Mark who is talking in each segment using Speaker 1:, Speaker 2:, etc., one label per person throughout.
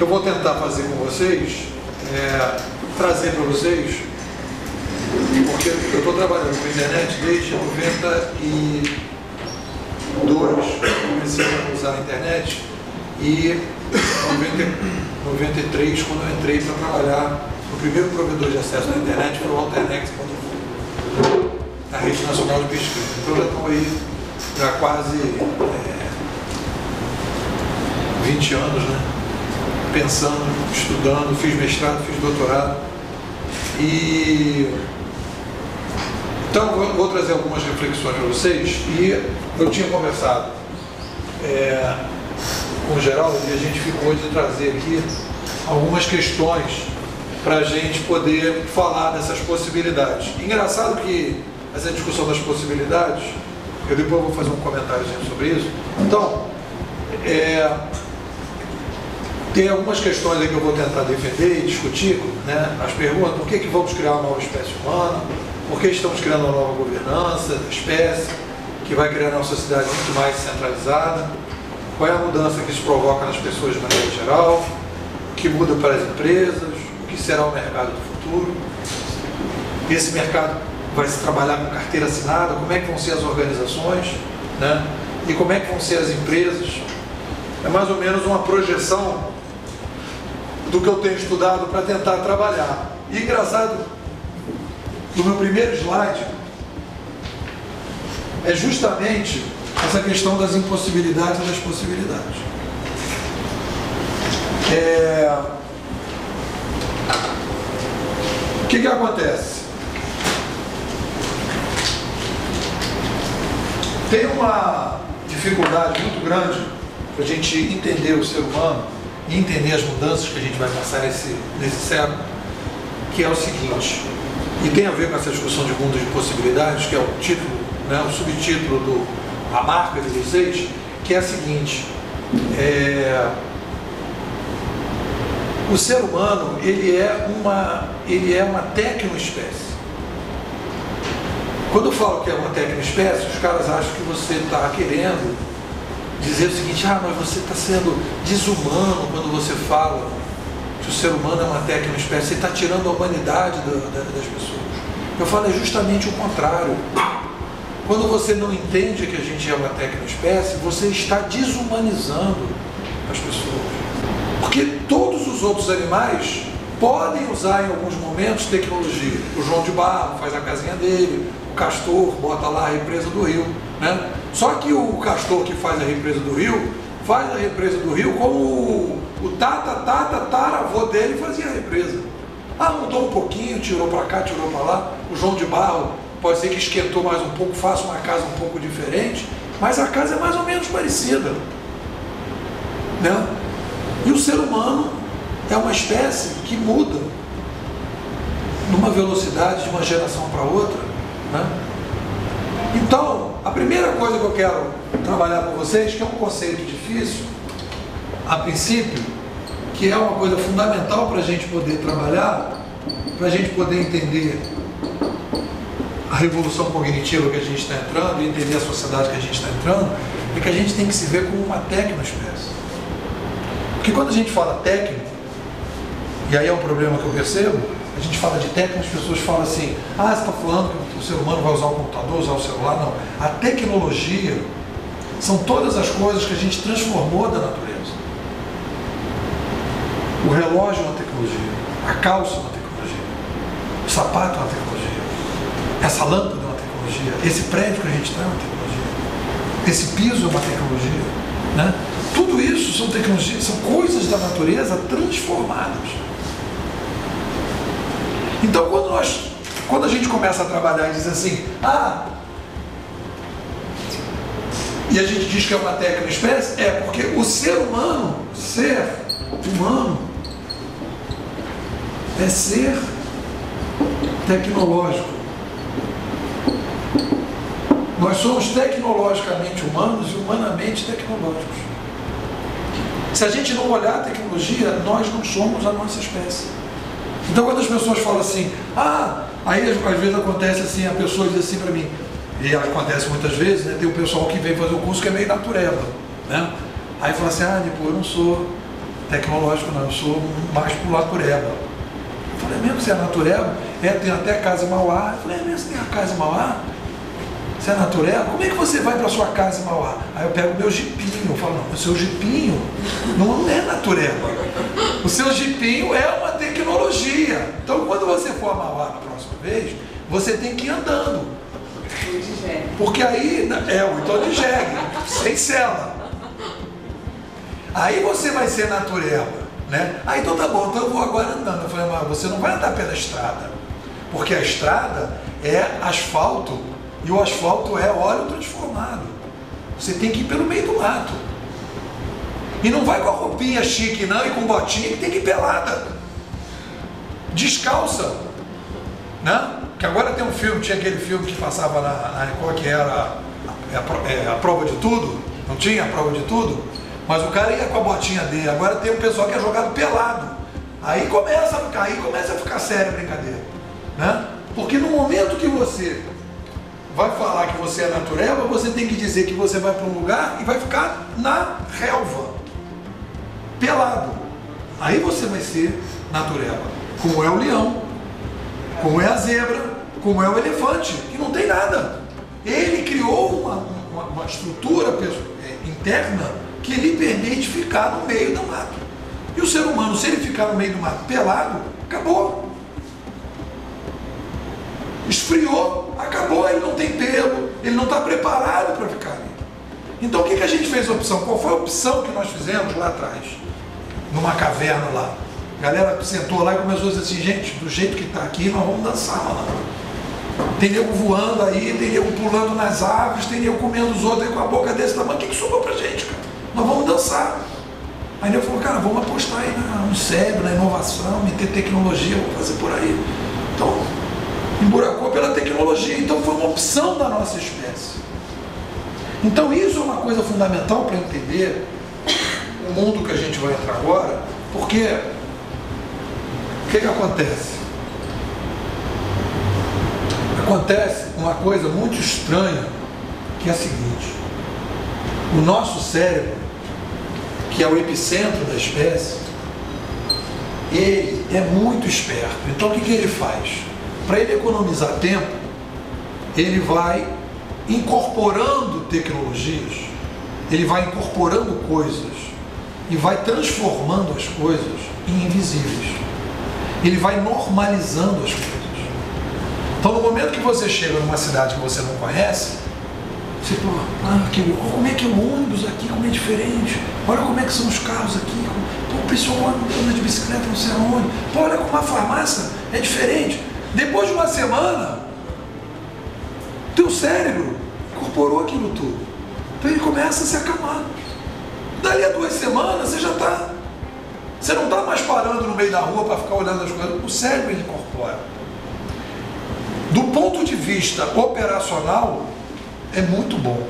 Speaker 1: que eu vou tentar fazer com vocês é trazer para vocês, porque eu estou trabalhando com a internet desde 92, comecei a usar a internet, e em 93, quando eu entrei para trabalhar, o primeiro provedor de acesso à internet foi o Alternex.com, na Rede Nacional de Pesquisa. Então já estão aí já quase 20 anos, né? Pensando, estudando, fiz mestrado, fiz doutorado. E então vou trazer algumas reflexões para vocês. E eu tinha conversado com o Geraldo e a gente ficou de trazer aqui algumas questões para a gente poder falar dessas possibilidades. Engraçado que essa discussão das possibilidades, eu depois vou fazer um comentário sobre isso. Então, tem algumas questões aí que eu vou tentar defender e discutir, né? As perguntas: por que vamos criar uma nova espécie humana? Por que estamos criando uma nova governança da espécie, que vai criar uma sociedade muito mais centralizada? Qual é a mudança que isso provoca nas pessoas de maneira geral? O que muda para as empresas? O que será o mercado do futuro? Esse mercado vai se trabalhar com carteira assinada? Como é que vão ser as organizações, né? E como é que vão ser as empresas? É mais ou menos uma projeção do que eu tenho estudado para tentar trabalhar. E engraçado, no meu primeiro slide, é justamente essa questão das impossibilidades e das possibilidades. O que acontece? Tem uma dificuldade muito grande para a gente entender o ser humano e entender as mudanças que a gente vai passar nesse século, que é o seguinte, e tem a ver com essa discussão de mundos de possibilidades, que é o título, né, o subtítulo do A Marca de vocês, que é a seguinte: o ser humano ele é uma tecnoespécie. Quando eu falo que é uma tecnoespécie, os caras acham que você está querendo dizer o seguinte: mas você está sendo desumano quando você fala que o ser humano é uma tecnoespécie, você está tirando a humanidade das pessoas. Eu falo justamente o contrário. Quando você não entende que a gente é uma tecnoespécie, você está desumanizando as pessoas. Porque todos os outros animais podem usar em alguns momentos tecnologia. O João de Barro faz a casinha dele, o castor bota lá a represa do rio, né? Só que o castor que faz a represa do rio como o tataravô dele fazia a represa. Mudou um pouquinho, tirou para cá, tirou para lá. O João de Barro pode ser que esquentou mais um pouco, faça uma casa um pouco diferente, mas a casa é mais ou menos parecida, né? E o ser humano é uma espécie que muda numa velocidade de uma geração para outra, né? Então, a primeira coisa que eu quero trabalhar com vocês, que é um conceito difícil, a princípio, que é uma coisa fundamental para a gente poder trabalhar, para a gente poder entender a revolução cognitiva que a gente está entrando e entender a sociedade que a gente está entrando, é que a gente tem que se ver como uma tecnoespécie. Porque quando a gente fala técnico, e aí é um problema que eu percebo, a gente fala de técnico, as pessoas falam assim: você está falando que o ser humano vai usar o computador, usar o celular? Não. A tecnologia são todas as coisas que a gente transformou da natureza. O relógio é uma tecnologia, a calça é uma tecnologia, o sapato é uma tecnologia, essa lâmpada é uma tecnologia, esse prédio que a gente está é uma tecnologia, esse piso é uma tecnologia, né? Tudo isso são tecnologias, são coisas da natureza transformadas. Então, quando a gente começa a trabalhar e diz assim: e a gente diz que é uma tecnoespécie, é porque o ser humano é ser tecnológico. Nós somos tecnologicamente humanos e humanamente tecnológicos. Se a gente não olhar a tecnologia, nós não somos a nossa espécie. Então, quando as pessoas falam assim, aí às vezes acontece assim, a pessoa diz assim para mim, e acontece muitas vezes, né, tem o pessoal que vem fazer o curso que é meio natureba, né? Aí fala assim: eu não sou tecnológico não, eu sou mais pro natureba. Eu falei, é mesmo que você é natureba? Tem até casa em Mauá. Eu falei, é mesmo que você tem a casa em Mauá? Você é natureba? Como é que você vai para sua casa em Mauá? Aí eu pego o meu jipinho, eu falo, não, o seu jipinho não é natureba. O seu jipinho é uma tecnologia. Então quando você for a Mauá na próxima vez, você tem que ir andando. Porque aí, o então de jegue, sem cela. Aí você vai ser natureba, né? Aí então tá bom, então eu vou agora andando. Eu falei, mas você não vai andar pela estrada, porque a estrada é asfalto e o asfalto é óleo transformado. Você tem que ir pelo meio do mato. E não vai com a roupinha chique não e com botinha, que tem que ir pelada, descalça, né? Que agora tem um filme, tinha aquele filme que passava na Record, que era a prova de tudo, não tinha a prova de tudo? Mas o cara ia com a botinha dele. Agora tem um pessoal que é jogado pelado. Aí começa a ficar séria a brincadeira, né? Porque no momento que você vai falar que você é natureba, você tem que dizer que você vai para um lugar e vai ficar na relva, pelado. Aí você vai ser natureba, como é o leão, como é a zebra, como é o elefante, que não tem nada. Ele criou uma estrutura interna que lhe permite ficar no meio do mato. E o ser humano, se ele ficar no meio do mato pelado, acabou. Esfriou, acabou, ele não tem pelo, ele não está preparado para ficar ali. Então o que a gente fez a opção? Qual foi a opção que nós fizemos lá atrás? Numa caverna lá. A galera sentou lá e começou a dizer assim, gente, do jeito que está aqui, nós vamos dançar lá. Tem nego voando aí, tem nego pulando nas árvores, tem nego comendo os outros aí com a boca desse tamanho. O que sobrou pra gente, cara? Nós vamos dançar. Aí ele falou, cara, vamos apostar aí no cérebro, na inovação, meter tecnologia, vamos fazer por aí. Então, emburacou pela tecnologia. Então foi uma opção da nossa espécie. Então isso é uma coisa fundamental para entender o mundo que a gente vai entrar agora, porque o que acontece? Acontece uma coisa muito estranha, que é a seguinte: o nosso cérebro, que é o epicentro da espécie, ele é muito esperto. Então o que ele faz? Para ele economizar tempo, ele vai incorporando tecnologias, ele vai incorporando coisas e vai transformando as coisas em invisíveis. Ele vai normalizando as coisas. Então, no momento que você chega numa cidade que você não conhece, você fala, como é que é o ônibus aqui, como é diferente, olha como é que são os carros aqui, pô, o pessoal anda de bicicleta não sei aonde, pô, olha como a farmácia é diferente. Depois de uma semana, teu cérebro incorporou aquilo tudo. Então ele começa a se acalmar. Dali a 2 semanas, você não está mais parando no meio da rua para ficar olhando as coisas, o cérebro ele incorpora. Do ponto de vista operacional, é muito bom.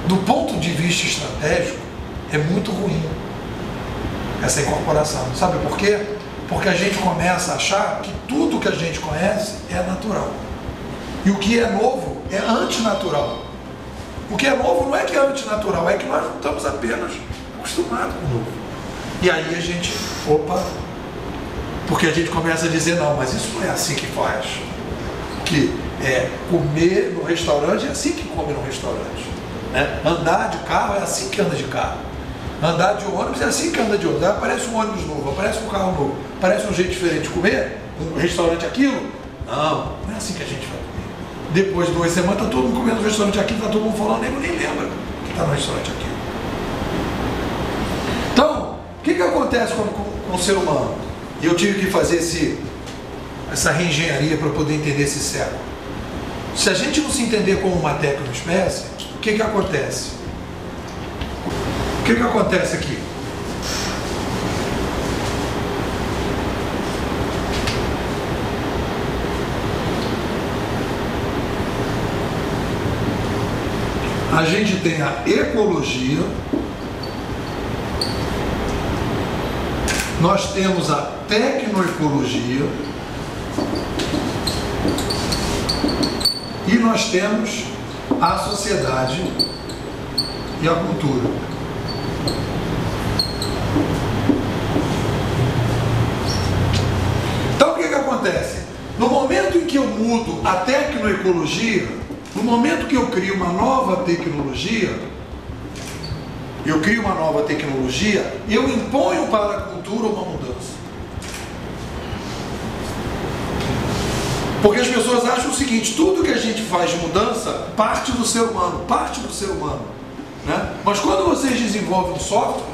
Speaker 1: Do ponto de vista estratégico, é muito ruim essa incorporação. Sabe por quê? Porque a gente começa a achar que tudo que a gente conhece é natural. E o que é novo é antinatural. O que é novo não é que é antinatural, é que nós não estamos apenas acostumados com o novo. E aí a gente, porque a gente começa a dizer, não, mas isso não é assim que faz. Que é comer no restaurante é assim que come no restaurante, né? Andar de carro é assim que anda de carro, andar de ônibus é assim que anda de ônibus. Aí aparece um ônibus novo, aparece um carro novo, aparece um jeito diferente de comer, um restaurante aquilo, não é assim que a gente vai comer. Depois de 2 semanas está todo mundo comendo no restaurante aquilo, está todo mundo falando, nem lembra que está no restaurante aquilo. Então, o que acontece com o ser humano? E eu tive que fazer essa reengenharia para poder entender esse século. Se a gente não se entender como uma tecnoespécie, o que acontece? O que acontece aqui? A gente tem a ecologia, nós temos a tecnoecologia e nós temos a sociedade e a cultura. No momento em que eu mudo a tecnoecologia, no momento que eu crio uma nova tecnologia, eu imponho para a cultura uma mudança. Porque as pessoas acham o seguinte: tudo que a gente faz de mudança parte do ser humano, né? Mas quando vocês desenvolvem um software,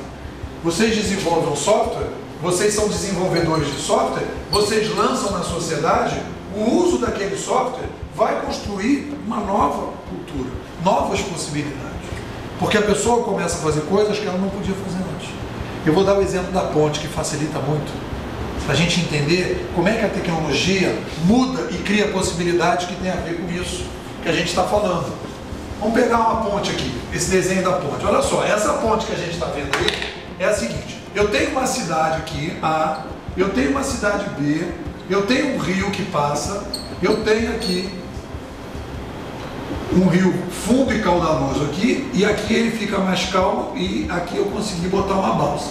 Speaker 1: vocês são desenvolvedores de software, vocês lançam na sociedade, o uso daquele software vai construir uma nova cultura, novas possibilidades. Porque a pessoa começa a fazer coisas que ela não podia fazer antes. Eu vou dar o exemplo da ponte, que facilita muito, para a gente entender como é que a tecnologia muda e cria possibilidades que tem a ver com isso que a gente está falando. Vamos pegar uma ponte aqui, esse desenho da ponte. Olha só, essa ponte que a gente está vendo aí é a seguinte: eu tenho uma cidade aqui, A, eu tenho uma cidade B, eu tenho um rio que passa, eu tenho aqui um rio fundo e caudaloso aqui, e aqui ele fica mais calmo, e aqui eu consegui botar uma balsa.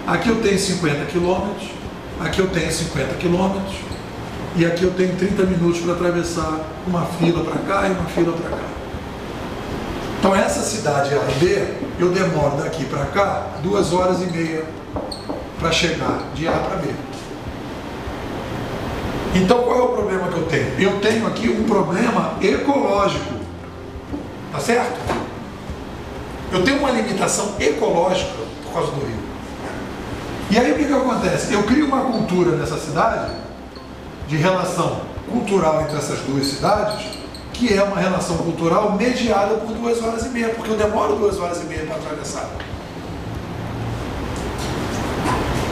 Speaker 1: Aqui eu tenho 50 quilômetros, aqui eu tenho 50 quilômetros, e aqui eu tenho 30 minutos para atravessar uma fila para cá e uma fila para cá. Então essa cidade A e B, eu demoro daqui para cá 2 horas e meia para chegar de A para B. Então qual é o problema que eu tenho? Eu tenho aqui um problema ecológico, tá certo? Eu tenho uma limitação ecológica por causa do rio. E aí o que acontece? Eu crio uma cultura nessa cidade, de relação cultural entre essas duas cidades, que é uma relação cultural mediada por 2 horas e meia, porque eu demoro 2 horas e meia para atravessar.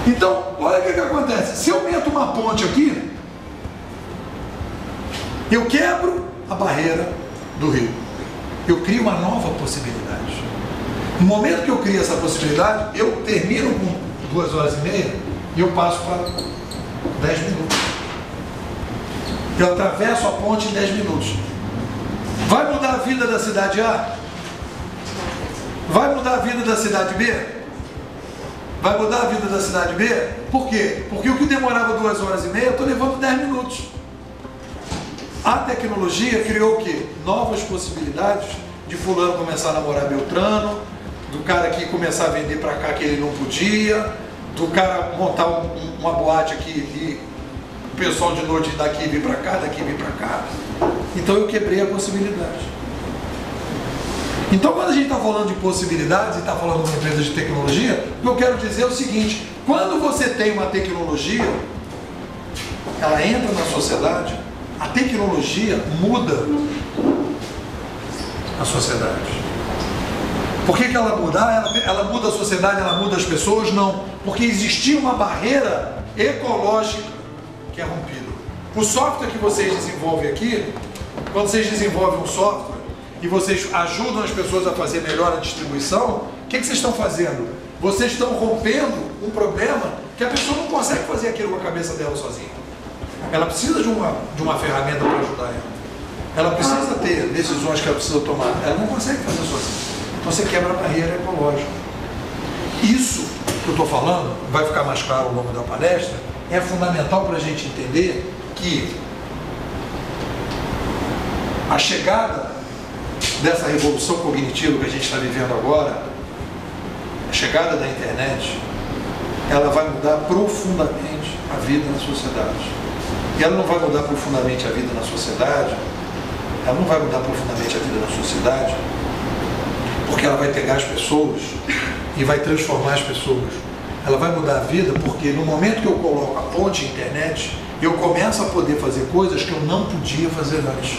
Speaker 1: Então, olha o que acontece. Se eu meto uma ponte aqui, eu quebro a barreira do rio. Eu crio uma nova possibilidade. No momento que eu crio essa possibilidade, eu termino com 2 horas e meia e eu passo para 10 minutos. Eu atravesso a ponte em 10 minutos. Vai mudar a vida da cidade A? Vai mudar a vida da cidade B? Vai mudar a vida da cidade B? Por quê? Porque o que demorava 2 horas e meia, eu estou levando 10 minutos. A tecnologia criou o quê? Novas possibilidades de fulano começar a namorar Beltrano, do cara aqui começar a vender para cá que ele não podia, do cara montar uma boate aqui e o pessoal de noite daqui vir para cá, daqui vir para cá. Então eu quebrei a possibilidade. Então quando a gente está falando de possibilidades e está falando de uma empresa de tecnologia, o que eu quero dizer é o seguinte: quando você tem uma tecnologia, ela entra na sociedade, a tecnologia muda a sociedade. Por que ela muda? Ela muda a sociedade, ela muda as pessoas? Não. Porque existia uma barreira ecológica que é rompida. O software que vocês desenvolvem aqui, quando vocês desenvolvem um software e vocês ajudam as pessoas a fazer melhor a distribuição, o que vocês estão fazendo? Vocês estão rompendo um problema que a pessoa não consegue fazer aquilo com a cabeça dela sozinha. Ela precisa de uma ferramenta para ajudar ela. Ela precisa ter decisões que ela precisa tomar. Ela não consegue fazer sozinha. Então você quebra a barreira ecológica. Isso que eu estou falando, vai ficar mais claro ao longo da palestra, é fundamental para a gente entender que a chegada dessa revolução cognitiva que a gente está vivendo agora, a chegada da internet, ela vai mudar profundamente a vida na sociedade. E ela não vai mudar profundamente a vida na sociedade, porque ela vai pegar as pessoas e vai transformar as pessoas. Ela vai mudar a vida porque no momento que eu coloco a ponte internet, eu começo a poder fazer coisas que eu não podia fazer antes.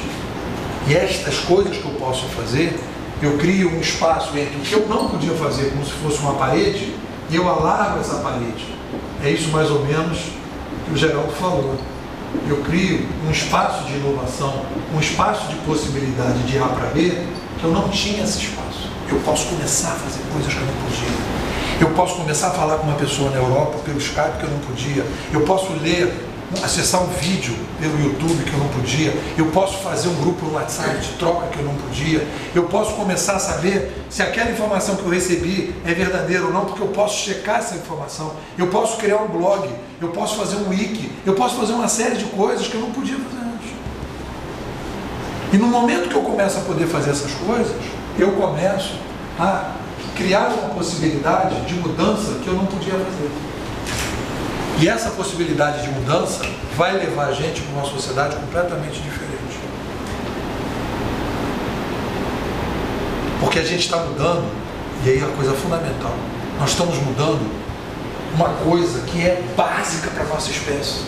Speaker 1: E estas coisas que eu posso fazer, eu crio um espaço entre o que eu não podia fazer, como se fosse uma parede, e eu alargo essa parede. É isso mais ou menos que o Geraldo falou. Eu crio um espaço de inovação, um espaço de possibilidade de A para B, que eu não tinha esse espaço. Eu posso começar a fazer coisas que eu não podia. Eu posso começar a falar com uma pessoa na Europa pelo Skype que eu não podia. Eu posso ler acessar um vídeo pelo YouTube que eu não podia, eu posso fazer um grupo no WhatsApp de troca que eu não podia, eu posso começar a saber se aquela informação que eu recebi é verdadeira ou não, porque eu posso checar essa informação, eu posso criar um blog, eu posso fazer um wiki, eu posso fazer uma série de coisas que eu não podia fazer antes. E no momento que eu começo a poder fazer essas coisas, eu começo a criar uma possibilidade de mudança que eu não podia fazer. E essa possibilidade de mudança vai levar a gente para uma sociedade completamente diferente. Porque a gente está mudando, e aí a coisa fundamental, nós estamos mudando uma coisa que é básica para a nossa espécie,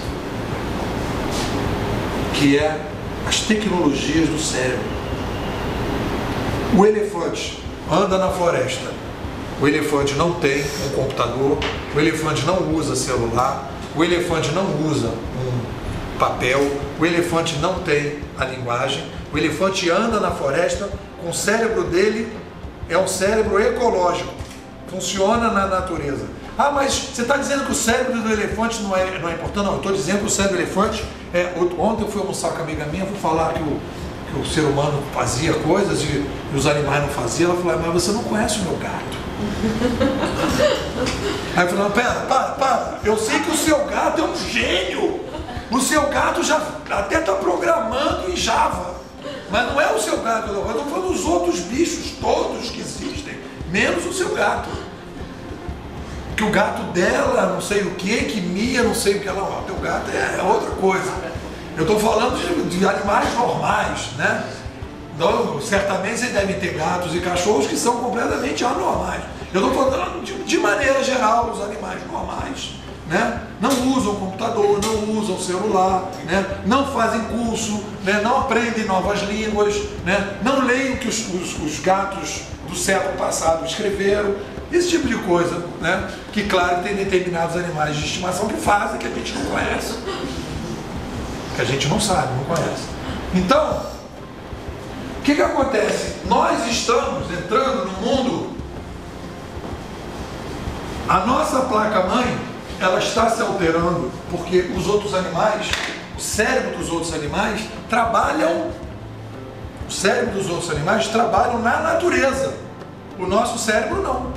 Speaker 1: que é as tecnologias do cérebro. O elefante anda na floresta. O elefante não tem um computador, o elefante não usa celular, o elefante não usa um papel, o elefante não tem a linguagem, o elefante anda na floresta, com o cérebro dele é um cérebro ecológico, funciona na natureza. Ah, mas você está dizendo que o cérebro do elefante não é importante? Não, eu estou dizendo que o cérebro do elefante ontem eu fui almoçar com uma amiga minha, fui falar que o ser humano fazia coisas e os animais não faziam. Ela falou, mas você não conhece o meu gato. Aí eu falei, para, eu sei que o seu gato é um gênio, o seu gato já até está programando em Java, mas não é o seu gato, eu estou falando dos outros bichos todos que existem, menos o seu gato, que o gato dela não sei o que mia não sei o que, ela, o teu gato é outra coisa, eu estou falando de animais normais, né? Então, certamente vocês devem ter gatos e cachorros que são completamente anormais. Eu estou falando de maneira geral, os animais normais, né? Não usam computador, não usam celular, né? Não fazem curso, né? Não aprendem novas línguas, né? Não leem o que os gatos do século passado escreveram, esse tipo de coisa, né? Que claro tem determinados animais de estimação que fazem, que a gente não conhece, que a gente não sabe, não conhece. Então, o que acontece? Nós estamos entrando no mundo, a nossa placa-mãe, ela está se alterando, porque os outros animais, o cérebro dos outros animais trabalham na natureza, o nosso cérebro não.